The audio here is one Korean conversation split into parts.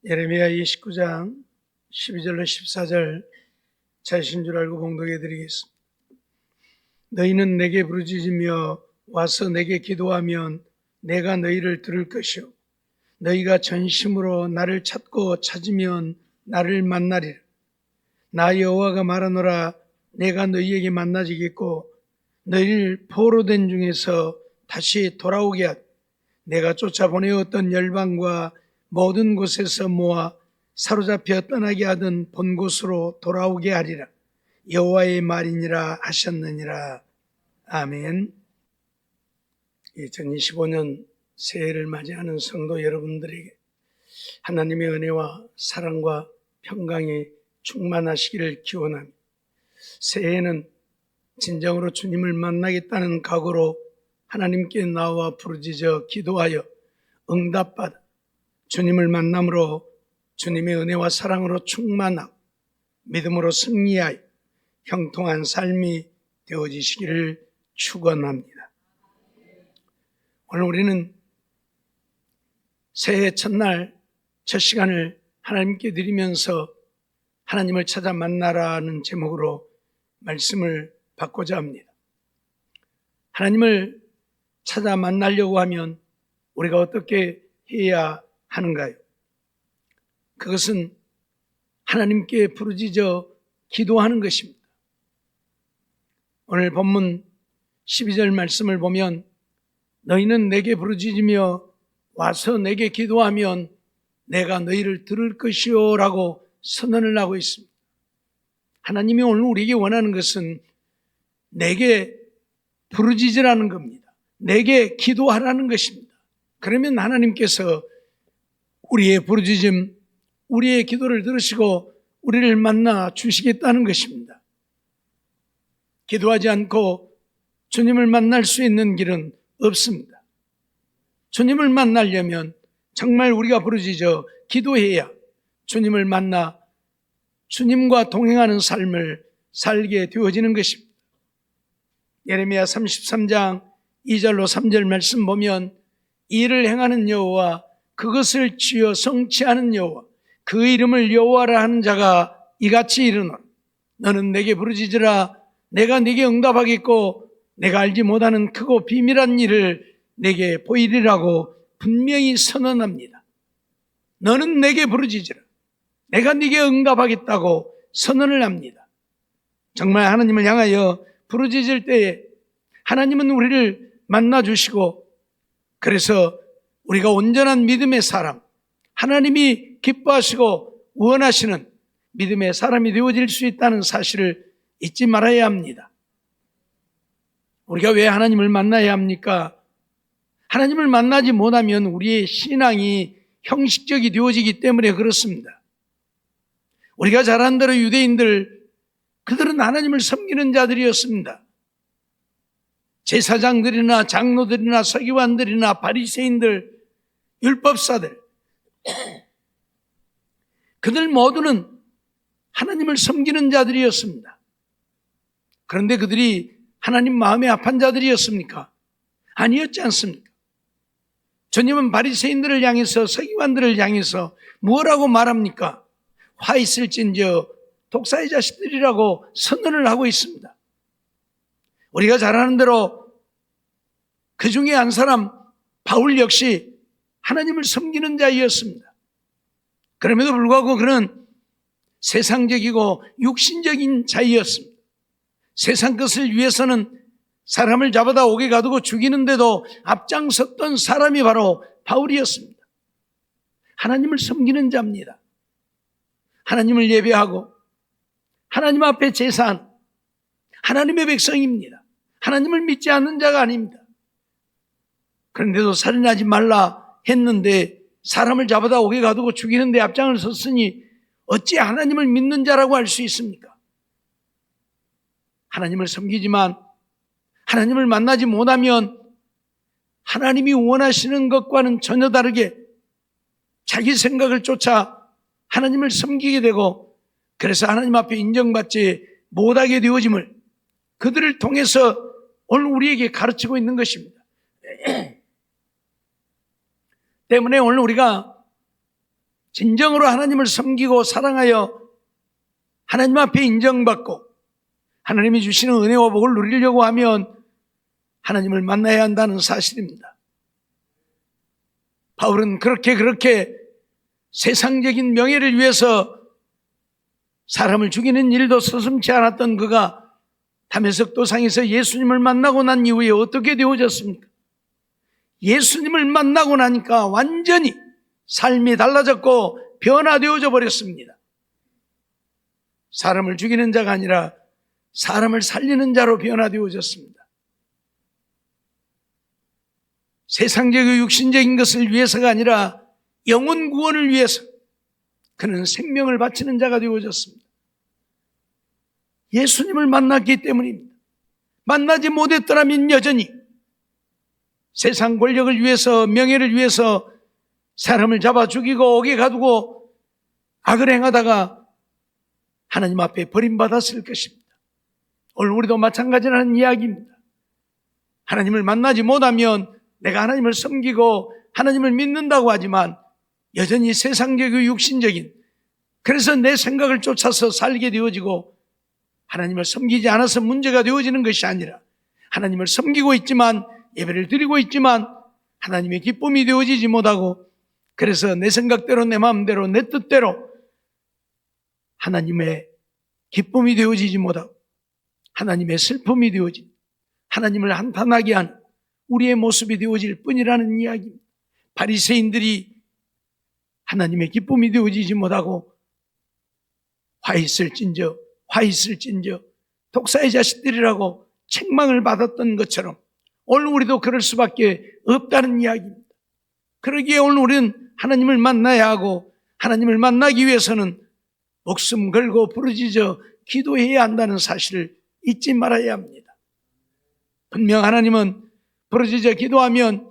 예레미야 29장 12절로 14절 자신 줄 알고 봉독해 드리겠습니다. 너희는 내게 부르짖으며 와서 내게 기도하면 내가 너희를 들을 것이요 너희가 전심으로 나를 찾고 찾으면 나를 만나리라. 나 여호와가 말하노라. 내가 너희에게 만나지겠고 너희를 포로된 중에서 다시 돌아오게 하되 내가 쫓아보내었던 열방과 모든 곳에서 모아 사로잡혀 떠나게 하던 본 곳으로 돌아오게 하리라. 여호와의 말이니라 하셨느니라. 아멘. 2025년 새해를 맞이하는 성도 여러분들에게 하나님의 은혜와 사랑과 평강이 충만하시기를 기원합니다. 새해에는 진정으로 주님을 만나겠다는 각오로 하나님께 나와 부르짖어 기도하여 응답받아 주님을 만남으로 주님의 은혜와 사랑으로 충만하고 믿음으로 승리하여 형통한 삶이 되어지시기를 축원합니다. 오늘 우리는 새해 첫날 첫 시간을 하나님께 드리면서 하나님을 찾아 만나라는 제목으로 말씀을 받고자 합니다. 하나님을 찾아 만나려고 하면 우리가 어떻게 해야 하는가요? 그것은 하나님께 부르짖어 기도하는 것입니다. 오늘 본문 12절 말씀을 보면 너희는 내게 부르짖으며 와서 내게 기도하면 내가 너희를 들을 것이요 라고 선언을 하고 있습니다. 하나님이 오늘 우리에게 원하는 것은 내게 부르짖으라는 겁니다. 내게 기도하라는 것입니다. 그러면 하나님께서 우리의 부르짖음, 우리의 기도를 들으시고 우리를 만나 주시겠다는 것입니다. 기도하지 않고 주님을 만날 수 있는 길은 없습니다. 주님을 만나려면 정말 우리가 부르짖어 기도해야 주님을 만나 주님과 동행하는 삶을 살게 되어지는 것입니다. 예레미야 33장 2절로 3절 말씀 보면 이를 행하는 여호와 그것을 지어 성취하는 여호와 그 이름을 여호와라 하는 자가 이같이 이르노라. 너는 내게 부르짖으라. 내가 네게 응답하겠고 내가 알지 못하는 크고 비밀한 일을 내게 보이리라고 분명히 선언합니다. 너는 내게 부르짖으라. 내가 네게 응답하겠다고 선언을 합니다. 정말 하나님을 향하여 부르짖을 때에 하나님은 우리를 만나주시고 그래서 우리가 온전한 믿음의 사람, 하나님이 기뻐하시고 원하시는 믿음의 사람이 되어질 수 있다는 사실을 잊지 말아야 합니다. 우리가 왜 하나님을 만나야 합니까? 하나님을 만나지 못하면 우리의 신앙이 형식적이 되어지기 때문에 그렇습니다. 우리가 잘 아는 대로 유대인들, 그들은 하나님을 섬기는 자들이었습니다. 제사장들이나 장로들이나 서기관들이나 바리새인들, 율법사들, 그들 모두는 하나님을 섬기는 자들이었습니다. 그런데 그들이 하나님 마음에 합한 자들이었습니까? 아니었지 않습니까? 주님은 바리새인들을 향해서 서기관들을 향해서 뭐라고 말합니까? 화 있을진저 독사의 자식들이라고 선언을 하고 있습니다. 우리가 잘 아는 대로 그 중에 한 사람 바울 역시 하나님을 섬기는 자였습니다. 그럼에도 불구하고 그는 세상적이고 육신적인 자였습니다. 세상 것을 위해서는 사람을 잡아다 옥에 가두고 죽이는데도 앞장섰던 사람이 바로 바울이었습니다. 하나님을 섬기는 자입니다. 하나님을 예배하고 하나님 앞에 제사한 하나님의 백성입니다. 하나님을 믿지 않는 자가 아닙니다. 그런데도 살인하지 말라 했는데 사람을 잡아다 옥에 가두고 죽이는데 앞장을 섰으니 어찌 하나님을 믿는 자라고 할 수 있습니까? 하나님을 섬기지만 하나님을 만나지 못하면 하나님이 원하시는 것과는 전혀 다르게 자기 생각을 쫓아 하나님을 섬기게 되고 그래서 하나님 앞에 인정받지 못하게 되어짐을 그들을 통해서 오늘 우리에게 가르치고 있는 것입니다. 때문에 오늘 우리가 진정으로 하나님을 섬기고 사랑하여 하나님 앞에 인정받고 하나님이 주시는 은혜와 복을 누리려고 하면 하나님을 만나야 한다는 사실입니다. 바울은 그렇게 세상적인 명예를 위해서 사람을 죽이는 일도 서슴지 않았던 그가 다메섹 도상에서 예수님을 만나고 난 이후에 어떻게 되어졌습니까? 예수님을 만나고 나니까 완전히 삶이 달라졌고 변화되어져 버렸습니다. 사람을 죽이는 자가 아니라 사람을 살리는 자로 변화되어졌습니다. 세상적이고 육신적인 것을 위해서가 아니라 영혼 구원을 위해서 그는 생명을 바치는 자가 되어졌습니다. 예수님을 만났기 때문입니다. 만나지 못했더라면 여전히 세상 권력을 위해서, 명예를 위해서 사람을 잡아 죽이고 옥에 가두고 악을 행하다가 하나님 앞에 버림받았을 것입니다. 오늘 우리도 마찬가지라는 이야기입니다. 하나님을 만나지 못하면 내가 하나님을 섬기고 하나님을 믿는다고 하지만 여전히 세상적이고 육신적인, 그래서 내 생각을 쫓아서 살게 되어지고 하나님을 섬기지 않아서 문제가 되어지는 것이 아니라 하나님을 섬기고 있지만, 예배를 드리고 있지만 하나님의 기쁨이 되어지지 못하고, 그래서 내 생각대로 내 마음대로 내 뜻대로 하나님의 기쁨이 되어지지 못하고 하나님의 슬픔이 되어진, 하나님을 한탄하게 하는 우리의 모습이 되어질 뿐이라는 이야기입니다. 바리새인들이 하나님의 기쁨이 되어지지 못하고 화 있을진저 독사의 자식들이라고 책망을 받았던 것처럼 오늘 우리도 그럴 수밖에 없다는 이야기입니다. 그러기에 오늘 우리는 하나님을 만나야 하고, 하나님을 만나기 위해서는 목숨 걸고 부르짖어 기도해야 한다는 사실을 잊지 말아야 합니다. 분명 하나님은 부르짖어 기도하면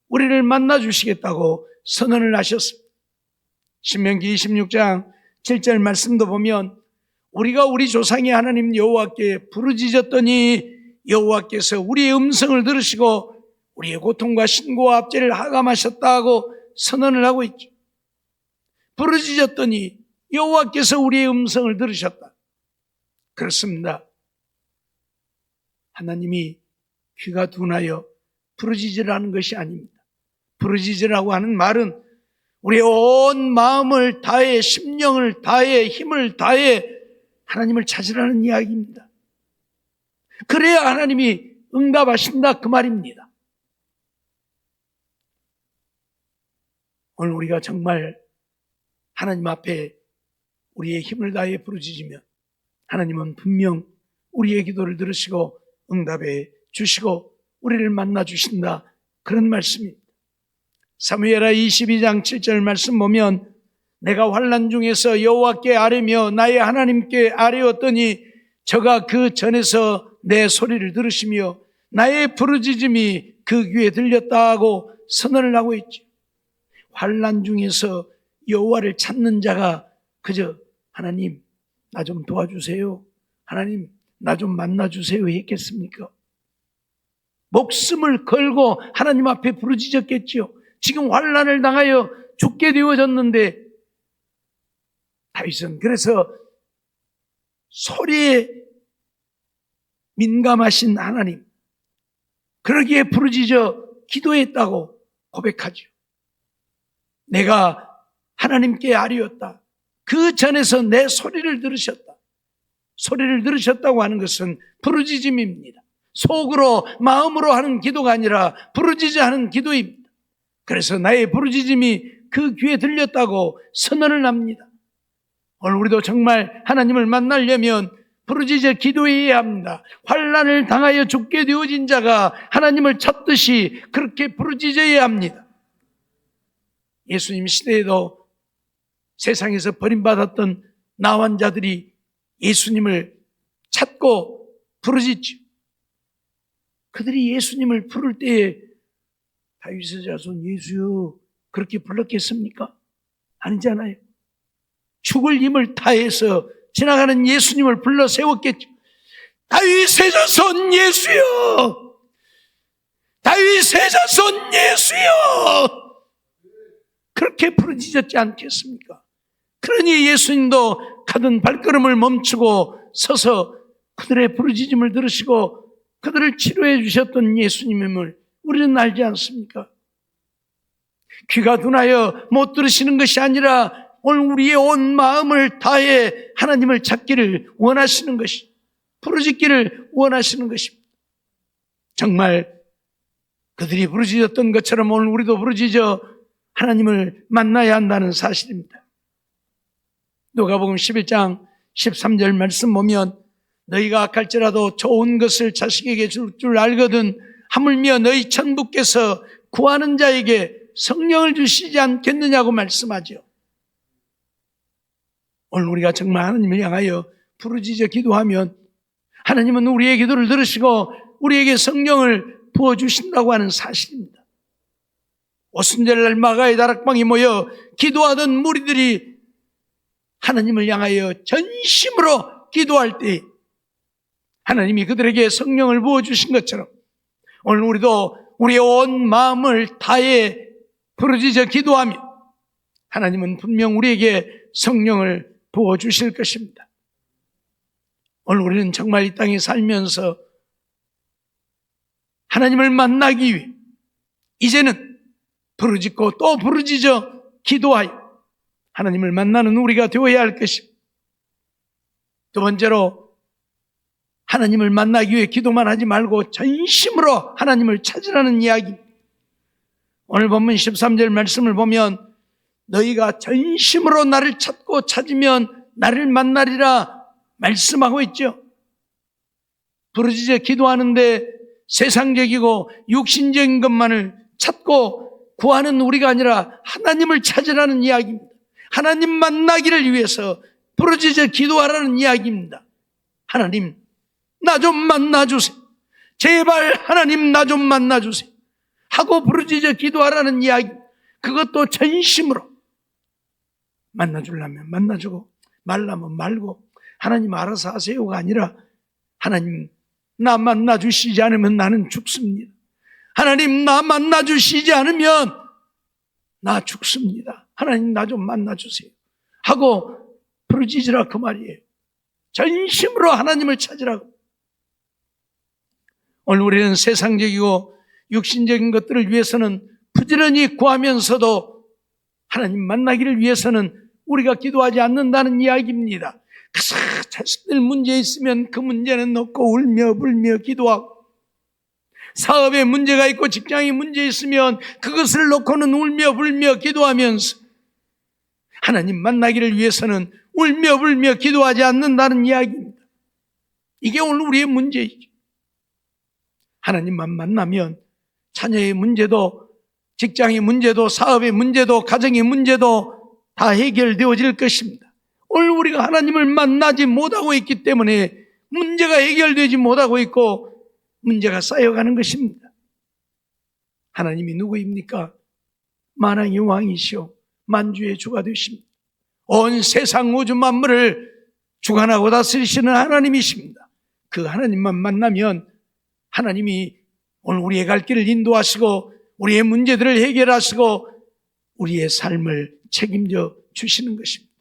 우리를 만나 주시겠다고 선언을 하셨습니다. 신명기 26장 7절 말씀도 보면 우리가 우리 조상의 하나님 여호와께 부르짖었더니 여호와께서 우리의 음성을 들으시고 우리의 고통과 신고와 압제를 하감하셨다고 선언을 하고 있죠. 부르짖었더니 여호와께서 우리의 음성을 들으셨다. 그렇습니다. 하나님이 귀가 둔하여 부르짖으라는 것이 아닙니다. 부르짖으라고 하는 말은 우리의 온 마음을 다해, 심령을 다해, 힘을 다해 하나님을 찾으라는 이야기입니다. 그래야 하나님이 응답하신다, 그 말입니다. 오늘 우리가 정말 하나님 앞에 우리의 힘을 다해 부르짖으면 하나님은 분명 우리의 기도를 들으시고 응답해 주시고 우리를 만나 주신다, 그런 말씀입니다. 사무엘하 22장 7절 말씀 보면 내가 환난 중에서 여호와께 아뢰며 나의 하나님께 아뢰었더니 저가 그 전에서 내 소리를 들으시며 나의 부르짖음이 그 귀에 들렸다 하고 선언을 하고 있죠. 환난 중에서 여호와를 찾는 자가 그저 하나님 나 좀 도와주세요, 하나님 나 좀 만나주세요 했겠습니까? 목숨을 걸고 하나님 앞에 부르짖었겠죠. 지금 환난을 당하여 죽게 되어졌는데 다윗은 그래서 소리에 민감하신 하나님, 그러기에 부르짖어 기도했다고 고백하죠. 내가 하나님께 아뢰었다. 그 전에서 내 소리를 들으셨다. 소리를 들으셨다고 하는 것은 부르짖음입니다. 속으로 마음으로 하는 기도가 아니라 부르짖어 하는 기도입니다. 그래서 나의 부르짖음이 그 귀에 들렸다고 선언을 합니다. 오늘 우리도 정말 하나님을 만나려면 부르짖어 기도해야 합니다. 환난을 당하여 죽게 되어진 자가 하나님을 찾듯이 그렇게 부르짖어야 합니다. 예수님 시대에도 세상에서 버림받았던 나환자들이 예수님을 찾고 부르짖죠. 그들이 예수님을 부를 때에 다윗의 자손 예수여 그렇게 불렀겠습니까? 아니잖아요. 죽을 힘을 다해서 지나가는 예수님을 불러 세웠겠죠. 다윗의 자손 예수여, 다윗의 자손 예수여, 그렇게 그렇게 부르짖었지 않겠습니까? 그러니 예수님도 가던 발걸음을 멈추고 서서 그들의 부르짖음을 들으시고 그들을 치료해 주셨던 예수님임을 우리는 알지 않습니까? 귀가 둔하여 못 들으시는 것이 아니라 오늘 우리의 온 마음을 다해 하나님을 찾기를 원하시는 것이, 부르짖기를 원하시는 것입니다. 정말 그들이 부르짖었던 것처럼 오늘 우리도 부르짖어 하나님을 만나야 한다는 사실입니다. 누가복음 11장 13절 말씀 보면 너희가 악할지라도 좋은 것을 자식에게 줄 줄 알거든 하물며 너희 천부께서 구하는 자에게 성령을 주시지 않겠느냐고 말씀하죠. 오늘 우리가 정말 하나님을 향하여 부르짖어 기도하면 하나님은 우리의 기도를 들으시고 우리에게 성령을 부어주신다고 하는 사실입니다. 오순절날 마가의 다락방에 모여 기도하던 무리들이 하나님을 향하여 전심으로 기도할 때 하나님이 그들에게 성령을 부어주신 것처럼 오늘 우리도 우리의 온 마음을 다해 부르짖어 기도하며 하나님은 분명 우리에게 성령을 부어주실 것입니다. 오늘 우리는 정말 이 땅에 살면서 하나님을 만나기 위해 이제는 부르짖고 또 부르짖어 기도하여 하나님을 만나는 우리가 되어야 할 것입니다. 두 번째로 하나님을 만나기 위해 기도만 하지 말고 전심으로 하나님을 찾으라는 이야기입니다. 오늘 본문 13절 말씀을 보면 너희가 전심으로 나를 찾고 찾으면 나를 만나리라 말씀하고 있죠. 부르짖어 기도하는데 세상적이고 육신적인 것만을 찾고 구하는 우리가 아니라 하나님을 찾으라는 이야기입니다. 하나님 만나기를 위해서 부르짖어 기도하라는 이야기입니다. 하나님, 나 좀 만나주세요. 제발 하나님 나 좀 만나주세요. 하고 부르짖어 기도하라는 이야기. 그것도 전심으로. 만나주려면 만나주고 말라면 말고 하나님 알아서 하세요가 아니라 하나님 나 만나주시지 않으면 나는 죽습니다. 하나님 나 만나주시지 않으면 나 죽습니다. 하나님 나 좀 만나주세요. 하고 부르짖으라 그 말이에요. 전심으로 하나님을 찾으라고. 오늘 우리는 세상적이고 육신적인 것들을 위해서는 부지런히 구하면서도 하나님 만나기를 위해서는 우리가 기도하지 않는다는 이야기입니다. 그래서 자식들 문제 있으면 그 문제는 놓고 울며 불며 기도하고, 사업에 문제가 있고 직장에 문제 있으면 그것을 놓고는 울며 불며 기도하면서 하나님 만나기를 위해서는 울며 불며 기도하지 않는다는 이야기입니다. 이게 오늘 우리의 문제이죠. 하나님만 만나면 자녀의 문제도, 직장의 문제도, 사업의 문제도, 가정의 문제도 다 해결되어질 것입니다. 오늘 우리가 하나님을 만나지 못하고 있기 때문에 문제가 해결되지 못하고 있고 문제가 쌓여가는 것입니다. 하나님이 누구입니까? 만왕의 왕이시오 만주의 주가 되십니다. 온 세상 우주 만물을 주관하고 다스리시는 하나님이십니다. 그 하나님만 만나면 하나님이 오늘 우리의 갈 길을 인도하시고 우리의 문제들을 해결하시고 우리의 삶을 책임져 주시는 것입니다.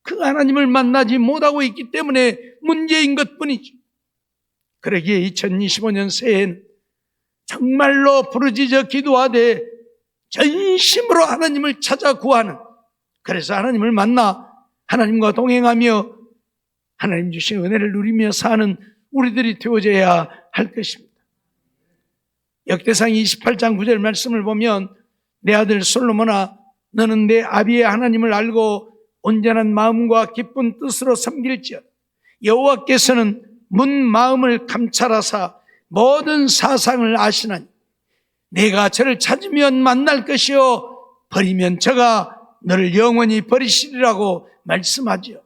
그 하나님을 만나지 못하고 있기 때문에 문제인 것뿐이죠. 그러기에 2025년 새해에는 정말로 부르짖어 기도하되 전심으로 하나님을 찾아 구하는, 그래서 하나님을 만나 하나님과 동행하며 하나님 주신 은혜를 누리며 사는 우리들이 되어져야 할 것입니다. 역대상 28장 9절 말씀을 보면 내 아들 솔로몬아 너는 내 아비의 하나님을 알고 온전한 마음과 기쁜 뜻으로 섬길지어다. 여호와께서는 문 마음을 감찰하사 모든 사상을 아시나니 내가 저를 찾으면 만날 것이요 버리면 저가 너를 영원히 버리시리라고 말씀하지요.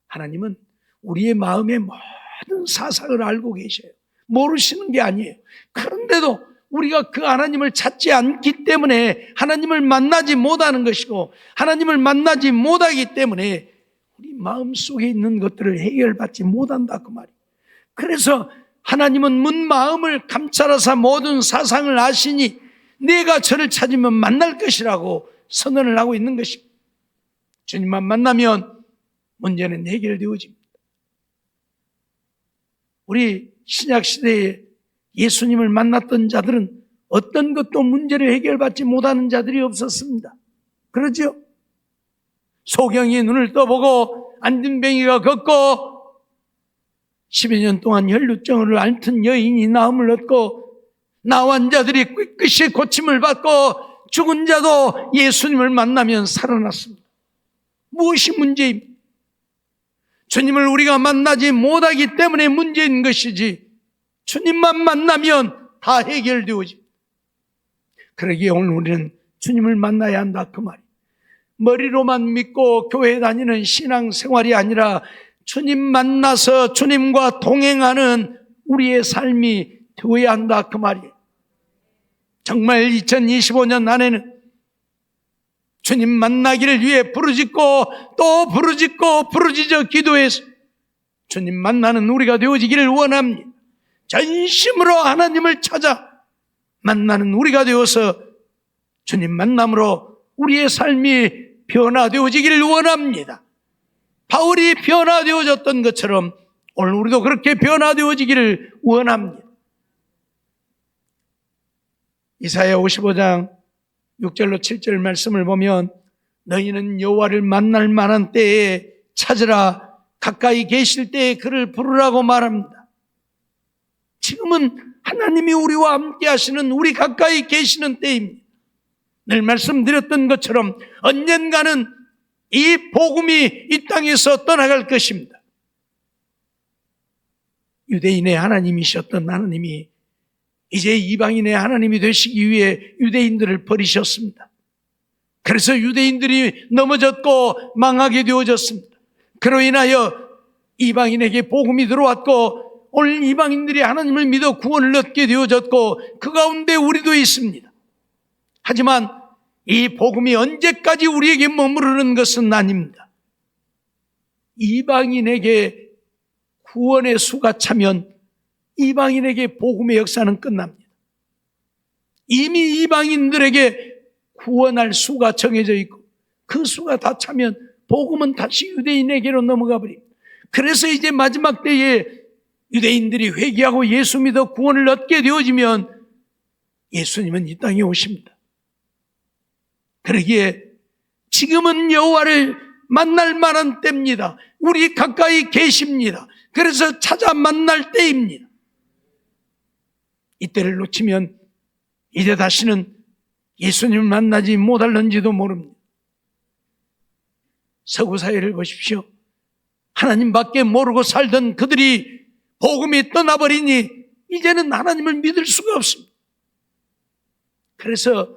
하나님은 우리의 마음의 모든 사상을 알고 계셔요. 모르시는 게 아니에요. 그런데도 우리가 그 하나님을 찾지 않기 때문에 하나님을 만나지 못하는 것이고, 하나님을 만나지 못하기 때문에 우리 마음속에 있는 것들을 해결받지 못한다 그 말이에요. 그래서 하나님은 문 마음을 감찰하사 모든 사상을 아시니 내가 저를 찾으면 만날 것이라고 선언을 하고 있는 것입니다. 주님만 만나면 문제는 해결되어집니다. 우리 신약시대에 예수님을 만났던 자들은 어떤 것도 문제를 해결받지 못하는 자들이 없었습니다. 그렇죠? 소경이 눈을 떠보고 안진뱅이가 걷고 10여 년 동안 혈루증을 앓던 여인이 나음을 얻고 나환자들이 깨끗이 고침을 받고 죽은 자도 예수님을 만나면 살아났습니다. 무엇이 문제입니까? 주님을 우리가 만나지 못하기 때문에 문제인 것이지 주님만 만나면 다 해결되어집니다. 그러기에 오늘 우리는 주님을 만나야 한다 그 말이에요. 머리로만 믿고 교회 다니는 신앙생활이 아니라 주님 만나서 주님과 동행하는 우리의 삶이 되어야 한다 그 말이에요. 정말 2025년 안에는 주님 만나기를 위해 부르짖고 또 부르짖고 부르짖어 기도해서 주님 만나는 우리가 되어지기를 원합니다. 전심으로 하나님을 찾아 만나는 우리가 되어서 주님 만남으로 우리의 삶이 변화되어지기를 원합니다. 바울이 변화되어졌던 것처럼 오늘 우리도 그렇게 변화되어지기를 원합니다. 이사야 55장 6절로 7절 말씀을 보면 너희는 여호와를 만날 만한 때에 찾으라, 가까이 계실 때에 그를 부르라고 말합니다. 지금은 하나님이 우리와 함께 하시는, 우리 가까이 계시는 때입니다. 늘 말씀드렸던 것처럼 언젠가는 이 복음이 이 땅에서 떠나갈 것입니다. 유대인의 하나님이셨던 하나님이 이제 이방인의 하나님이 되시기 위해 유대인들을 버리셨습니다. 그래서 유대인들이 넘어졌고 망하게 되어졌습니다. 그로 인하여 이방인에게 복음이 들어왔고 오늘 이방인들이 하나님을 믿어 구원을 얻게 되어졌고 그 가운데 우리도 있습니다. 하지만 이 복음이 언제까지 우리에게 머무르는 것은 아닙니다. 이방인에게 구원의 수가 차면 이방인에게 복음의 역사는 끝납니다. 이미 이방인들에게 구원할 수가 정해져 있고 그 수가 다 차면 복음은 다시 유대인에게로 넘어가 버립니다. 그래서 이제 마지막 때에 유대인들이 회개하고 예수 믿어 구원을 얻게 되어지면 예수님은 이 땅에 오십니다. 그러기에 지금은 여호와를 만날 만한 때입니다. 우리 가까이 계십니다. 그래서 찾아 만날 때입니다. 이때를 놓치면 이제 다시는 예수님을 만나지 못할런지도 모릅니다. 서구 사회를 보십시오. 하나님밖에 모르고 살던 그들이 복음이 떠나버리니 이제는 하나님을 믿을 수가 없습니다. 그래서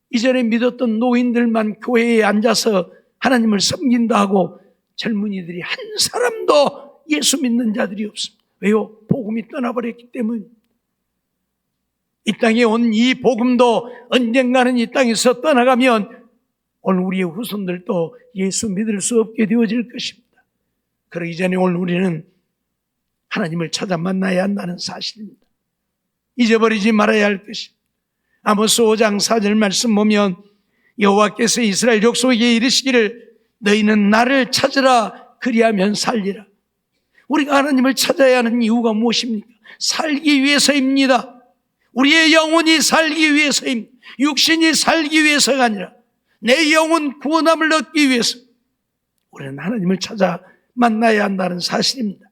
이전에 믿었던 노인들만 교회에 앉아서 하나님을 섬긴다 하고 젊은이들이 한 사람도 예수 믿는 자들이 없습니다. 왜요? 복음이 떠나버렸기 때문입니다. 이 땅에 온 이 복음도 언젠가는 이 땅에서 떠나가면 오늘 우리의 후손들도 예수 믿을 수 없게 되어질 것입니다. 그러기 전에 오늘 우리는 하나님을 찾아 만나야 한다는 사실입니다. 잊어버리지 말아야 할 것입니다. 아모스 5장 4절 말씀 보면 여호와께서 이스라엘 족속에게 이르시기를 너희는 나를 찾으라 그리하면 살리라. 우리가 하나님을 찾아야 하는 이유가 무엇입니까? 살기 위해서입니다. 우리의 영혼이 살기 위해서입니다. 육신이 살기 위해서가 아니라 내 영혼 구원함을 얻기 위해서 우리는 하나님을 찾아 만나야 한다는 사실입니다.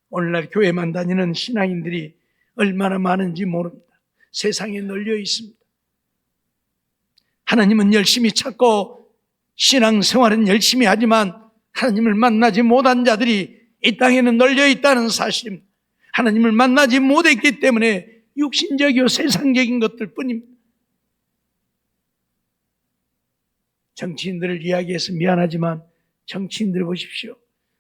오늘날 교회만 다니는 신앙인들이 얼마나 많은지 모릅니다. 세상에 널려 있습니다. 하나님은 열심히 찾고 신앙생활은 열심히 하지만 하나님을 만나지 못한 자들이 이 땅에는 널려 있다는 사실입니다. 하나님을 만나지 못했기 때문에 육신적이요 세상적인 것들 뿐입니다. 정치인들을 이야기해서 미안하지만 정치인들 보십시오.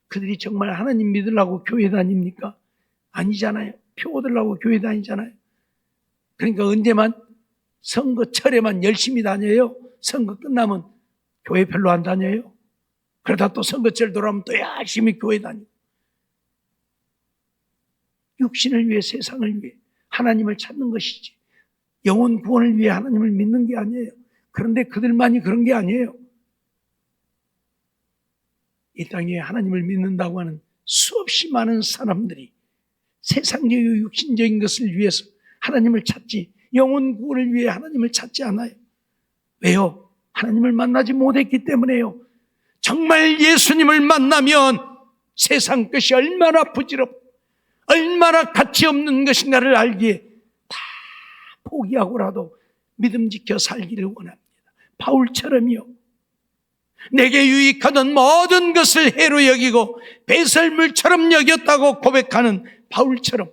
그들이 정말 하나님 믿으려고 교회 다닙니까? 아니잖아요. 표 얻으려고 교회 다니잖아요. 그러니까 언제만 선거철에만 열심히 다녀요. 선거 끝나면 교회 별로 안 다녀요. 그러다 또 선거철 돌아오면 또 열심히 교회 다니고. 육신을 위해 세상을 위해 하나님을 찾는 것이지 영혼 구원을 위해 하나님을 믿는 게 아니에요. 그런데 그들만이 그런 게 아니에요. 이 땅에 하나님을 믿는다고 하는 수없이 많은 사람들이 세상적이고 육신적인 것을 위해서 하나님을 찾지, 영혼 구원을 위해 하나님을 찾지 않아요. 왜요? 하나님을 만나지 못했기 때문에요. 정말 예수님을 만나면 세상 것이 얼마나 부질없고 얼마나 가치 없는 것인가를 알기에 다 포기하고라도 믿음 지켜 살기를 원합니다. 바울처럼요. 내게 유익하던 모든 것을 해로 여기고 배설물처럼 여겼다고 고백하는 바울처럼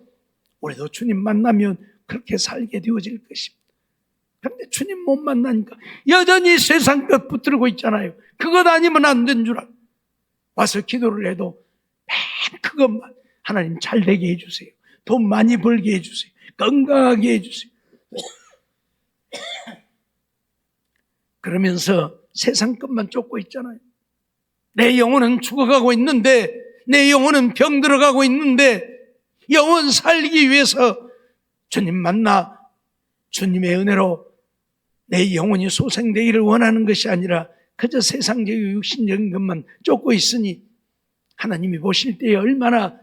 우리도 주님 만나면 그렇게 살게 되어질 것입니다. 그런데 주님 못 만나니까 여전히 세상 것 붙들고 있잖아요. 그것 아니면 안 된 줄 알고 와서 기도를 해도 맨 그것만, 하나님 잘 되게 해주세요, 돈 많이 벌게 해주세요, 건강하게 해주세요. 그러면서 세상 것만 쫓고 있잖아요. 내 영혼은 죽어가고 있는데, 내 영혼은 병들어가고 있는데, 영혼 살기 위해서 주님 만나 주님의 은혜로 내 영혼이 소생되기를 원하는 것이 아니라 그저 세상적이고 육신적인 것만 쫓고 있으니 하나님이 보실 때에 얼마나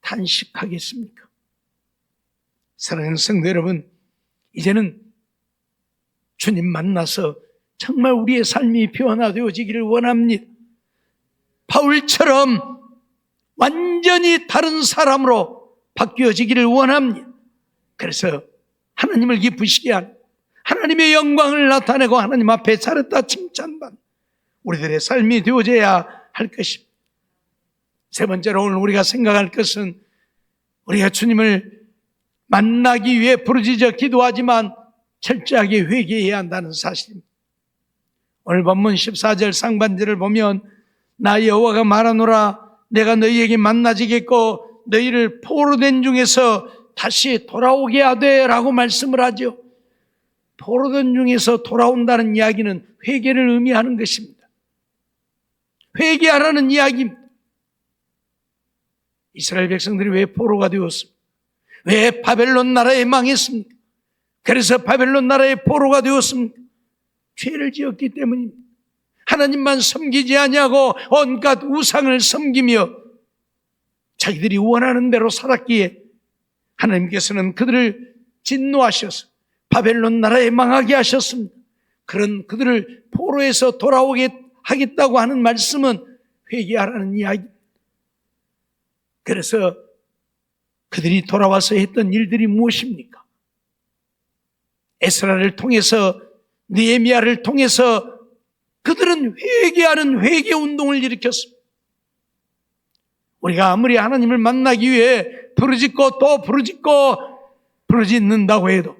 탄식하겠습니까? 사랑하는 성도 여러분, 이제는 주님 만나서 정말 우리의 삶이 변화되어지기를 원합니다. 바울처럼 완전히 다른 사람으로 바뀌어지기를 원합니다. 그래서 하나님을 기쁘시게 하는, 하나님의 영광을 나타내고 하나님 앞에 잘했다 칭찬받는 우리들의 삶이 되어져야 할 것입니다. 세 번째로 오늘 우리가 생각할 것은, 우리가 주님을 만나기 위해 부르짖어 기도하지만 철저하게 회개해야 한다는 사실입니다. 오늘 본문 14절 상반절을 보면 나 여호와가 말하노라, 내가 너희에게 만나지겠고 너희를 포로된 중에서 다시 돌아오게 하되 라고 말씀을 하죠. 포로된 중에서 돌아온다는 이야기는 회개를 의미하는 것입니다. 회개하라는 이야기입니다. 이스라엘 백성들이 왜 포로가 되었습니까? 왜 바벨론 나라에 망했습니까? 그래서 바벨론 나라의 포로가 되었습니까? 죄를 지었기 때문입니다. 하나님만 섬기지 아니하고 온갖 우상을 섬기며 자기들이 원하는 대로 살았기에 하나님께서는 그들을 진노하셔서 바벨론 나라에 망하게 하셨습니다. 그런 그들을 포로에서 돌아오게 하겠다고 하는 말씀은 회개하라는 이야기입니다. 그래서 그들이 돌아와서 했던 일들이 무엇입니까? 에스라를 통해서, 느헤미야를 통해서 그들은 회개하는 회개 운동을 일으켰습니다. 우리가 아무리 하나님을 만나기 위해 부르짖고 또 부르짖고 부르짖는다고 해도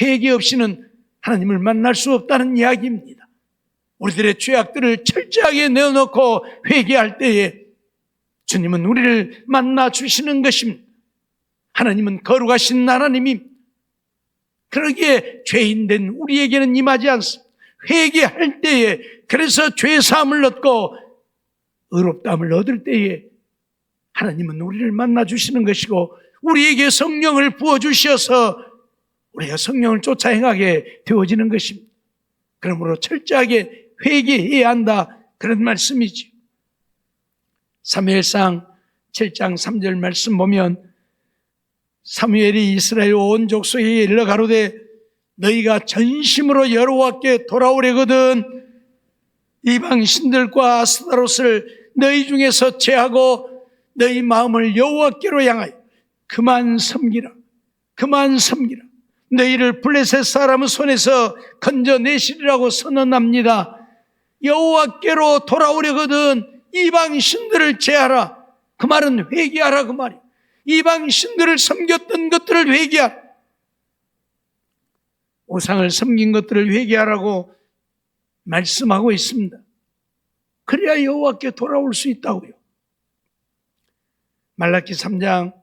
회개 없이는 하나님을 만날 수 없다는 이야기입니다. 우리들의 죄악들을 철저하게 내어놓고 회개할 때에 주님은 우리를 만나 주시는 것입니다. 하나님은 거룩하신 하나님입니다. 그러기에 죄인된 우리에게는 임하지 않습니다. 회개할 때에, 그래서 죄사함을 얻고 의롭다함을 얻을 때에 하나님은 우리를 만나 주시는 것이고 우리에게 성령을 부어주셔서 우리가 성령을 쫓아 행하게 되어지는 것입니다. 그러므로 철저하게 회개해야 한다, 그런 말씀이죠. 사무엘상 7장 3절 말씀 보면 사무엘이 이스라엘 온 족속에게 일러 가로되 너희가 전심으로 여호와께 돌아오려거든 이방 신들과 아스타롯을 너희 중에서 제하고 너희 마음을 여호와께로 향하여 그만 섬기라, 그만 섬기라. 너희를 블레셋 사람의 손에서 건져내시리라고 선언합니다. 여호와께로 돌아오려거든 이방 신들을 제하라. 그 말은 회개하라 그 말이에요. 이방 신들을 섬겼던 것들을 회개하라. 우상을 섬긴 것들을 회개하라고 말씀하고 있습니다. 그래야 여호와께 돌아올 수 있다고요. 말라기 3장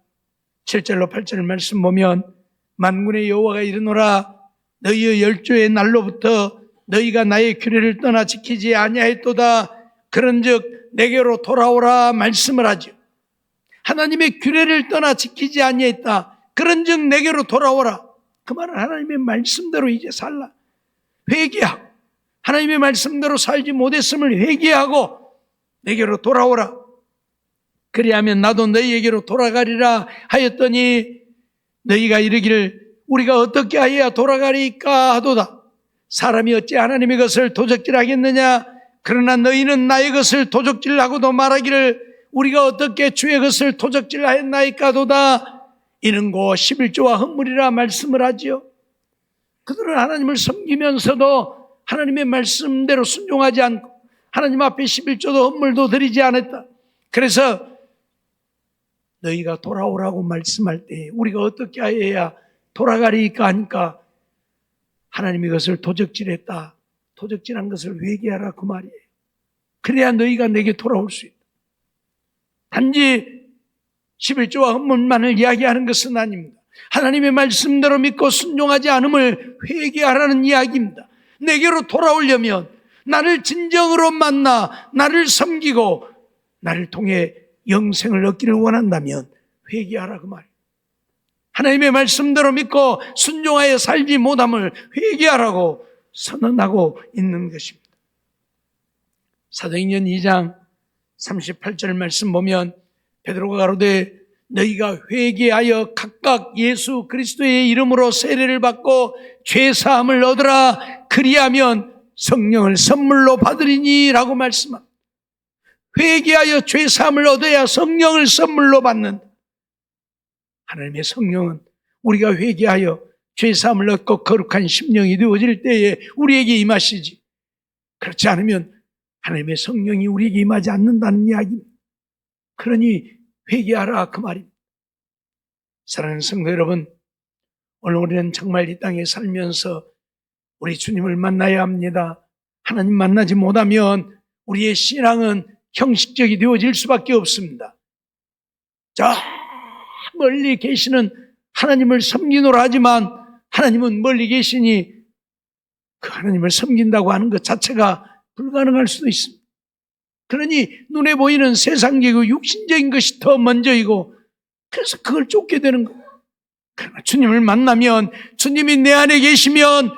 7절로 8절 말씀 보면 만군의 여호와가 이르노라 너희의 열조의 날로부터 너희가 나의 규례를 떠나 지키지 아니하였도다. 그런즉 내게로 돌아오라 말씀을 하죠. 하나님의 규례를 떠나 지키지 아니했다. 그런즉 내게로 돌아오라. 그 말은 하나님의 말씀대로 이제 살라. 회개하고 하나님의 말씀대로 살지 못했음을 회개하고 내게로 돌아오라. 그리하면 나도 너희에게로 돌아가리라 하였더니 너희가 이르기를 우리가 어떻게 하여야 돌아가리까 하도다. 사람이 어찌 하나님의 것을 도적질하겠느냐. 그러나 너희는 나의 것을 도적질하고도 말하기를 우리가 어떻게 주의 것을 도적질하였나이까 하도다. 이는 고 11조와 헌물이라 말씀을 하지요. 그들은 하나님을 섬기면서도 하나님의 말씀대로 순종하지 않고 하나님 앞에 11조도 헌물도 드리지 않았다. 그래서 너희가 돌아오라고 말씀할 때 우리가 어떻게 해야 돌아가리까 하니까 하나님의 것을 도적질했다. 도적질한 것을 회개하라 그 말이에요. 그래야 너희가 내게 돌아올 수 있다. 단지 11조와 헌물만을 이야기하는 것은 아닙니다. 하나님의 말씀대로 믿고 순종하지 않음을 회개하라는 이야기입니다. 내게로 돌아오려면 나를 진정으로 만나 나를 섬기고 나를 통해 영생을 얻기를 원한다면 회개하라 그 말이에요. 하나님의 말씀대로 믿고 순종하여 살지 못함을 회개하라고 선언하고 있는 것입니다. 사도행전 2장 38절 말씀 보면 베드로가 가로되 너희가 회개하여 각각 예수 그리스도의 이름으로 세례를 받고 죄사함을 얻으라. 그리하면 성령을 선물로 받으리니 라고 말씀합니다. 회개하여 죄사함을 얻어야 성령을 선물로 받는다. 하나님의 성령은 우리가 회개하여 죄사함을 얻고 거룩한 심령이 되어질 때에 우리에게 임하시지. 그렇지 않으면 하나님의 성령이 우리에게 임하지 않는다는 이야기입니다. 그러니 회개하라 그 말입니다. 사랑하는 성도 여러분, 오늘 우리는 정말 이 땅에 살면서 우리 주님을 만나야 합니다. 하나님 만나지 못하면 우리의 신앙은 형식적이 되어질 수밖에 없습니다. 저 멀리 계시는 하나님을 섬기노라 하지만 하나님은 멀리 계시니 그 하나님을 섬긴다고 하는 것 자체가 불가능할 수도 있습니다. 그러니 눈에 보이는 세상적이고 육신적인 것이 더 먼저이고 그래서 그걸 쫓게 되는 거예요. 그러나 주님을 만나면 주님이 내 안에 계시면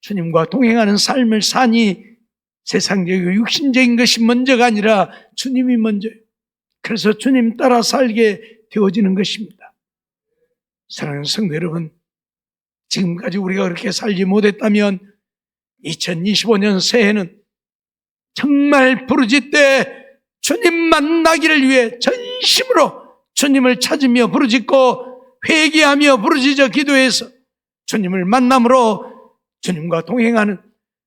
주님과 동행하는 삶을 사니 세상적이고 육신적인 것이 먼저가 아니라 주님이 먼저예요. 그래서 주님 따라 살게 되어지는 것입니다. 사랑하는 성도 여러분, 지금까지 우리가 그렇게 살지 못했다면 2025년 새해는 정말 부르짖되 주님 만나기를 위해 전심으로 주님을 찾으며 부르짖고 회개하며 부르짖어 기도해서 주님을 만남으로 주님과 동행하는,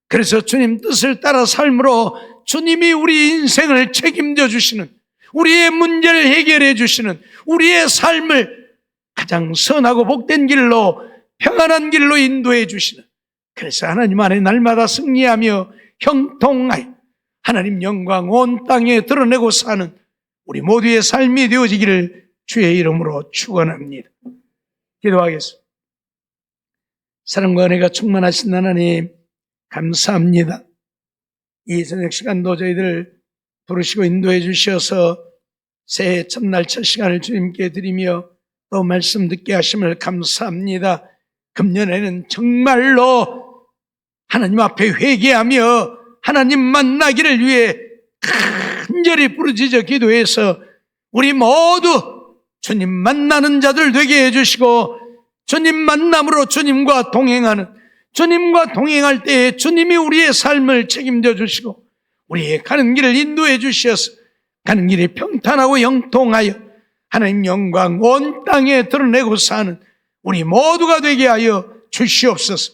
그래서 주님 뜻을 따라 삶으로 주님이 우리 인생을 책임져 주시는, 우리의 문제를 해결해 주시는, 우리의 삶을 가장 선하고 복된 길로, 평안한 길로 인도해 주시는, 그래서 하나님 안에 날마다 승리하며 형통하여 하나님 영광 온 땅에 드러내고 사는 우리 모두의 삶이 되어지기를 주의 이름으로 축원합니다. 기도하겠습니다. 사랑과 은혜가 충만하신 하나님 감사합니다. 이 저녁 시간도 저희들 부르시고 인도해 주셔서 새해 첫날 첫 시간을 주님께 드리며 또 말씀 듣게 하심을 감사합니다. 금년에는 정말로 하나님 앞에 회개하며 하나님 만나기를 위해 간절히 부르짖어 기도해서 우리 모두 주님 만나는 자들 되게 해주시고 주님 만남으로 주님과 동행하는, 주님과 동행할 때에 주님이 우리의 삶을 책임져 주시고 우리의 가는 길을 인도해 주셔서 가는 길이 평탄하고 형통하여 하나님 영광 온 땅에 드러내고 사는 우리 모두가 되게 하여 주시옵소서.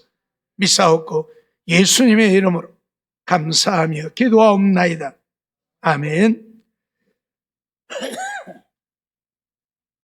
믿사옵고 예수님의 이름으로 감사하며 기도하옵나이다. 아멘.